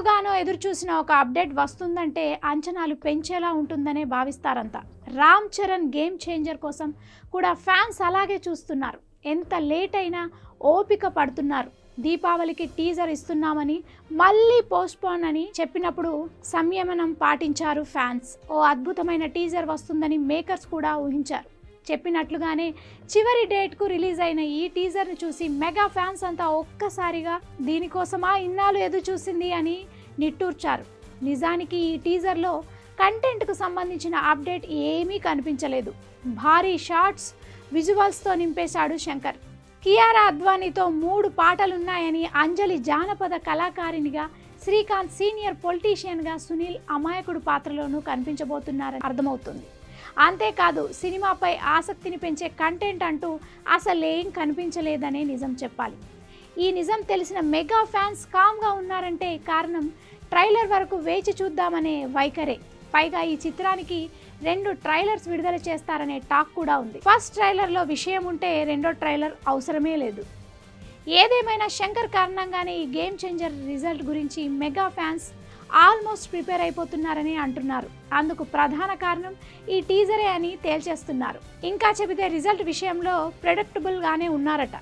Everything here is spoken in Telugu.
ఎంతగానో ఎదురు చూసిన ఒక అప్డేట్ వస్తుందంటే అంచనాలు పెంచేలా ఉంటుందనే భావిస్తారంతా. రామ్ చరణ్ గేమ్ చేంజర్ కోసం కూడా ఫ్యాన్స్ అలాగే చూస్తున్నారు. ఎంత లేట్ అయినా ఓపిక పడుతున్నారు. దీపావళికి టీజర్ ఇస్తున్నామని మళ్ళీ పోస్ట్పోన్ అని చెప్పినప్పుడు సంయమనం పాటించారు ఫ్యాన్స్. ఓ అద్భుతమైన టీజర్ వస్తుందని మేకర్స్ కూడా ఊహించారు. చెప్పినట్లుగానే చివరి డేట్కు రిలీజ్ అయిన ఈ టీజర్ను చూసి మెగా ఫ్యాన్స్ అంతా ఒక్కసారిగా దీనికోసమా ఇన్నాళ్ళు ఎదురు చూసింది అని నిట్టూర్చారు. నిజానికి ఈ టీజర్లో కంటెంట్కు సంబంధించిన అప్డేట్ ఏమీ కనిపించలేదు. భారీ షార్ట్స్, విజువల్స్తో నింపేశాడు శంకర్. కియారా అద్వానీతో 3 పాటలున్నాయని, అంజలి జానపద కళాకారినిగా, శ్రీకాంత్ సీనియర్ పొలిటీషియన్గా, సునీల్ అమాయకుడు పాత్రలోనూ కనిపించబోతున్నారని అర్థమవుతుంది. అంతేకాదు సినిమాపై ఆసక్తిని పెంచే కంటెంట్ అంటూ అసలేం కనిపించలేదనే నిజం చెప్పాలి. ఈ నిజం తెలిసిన మెగా ఫ్యాన్స్ కామ్గా ఉన్నారంటే కారణం ట్రైలర్ వరకు వేచి చూద్దామనే వైఖరే. పైగా ఈ చిత్రానికి 2 ట్రైలర్స్ విడుదల చేస్తారనే టాక్ కూడా ఉంది. ఫస్ట్ ట్రైలర్లో విషయం ఉంటే రెండో ట్రైలర్ అవసరమే లేదు. ఏదేమైనా శంకర్ కారణంగానే ఈ గేమ్ చేంజర్ రిజల్ట్ గురించి మెగా ఫ్యాన్స్ ఆల్మోస్ట్ ప్రిపేర్ అయిపోతున్నారని అంటున్నారు. అందుకు ప్రధాన కారణం ఈ టీజరే అని తేల్చేస్తున్నారు. ఇంకా చెబితే రిజల్ట్ విషయంలో ప్రెడిక్టబుల్గానే ఉన్నారట.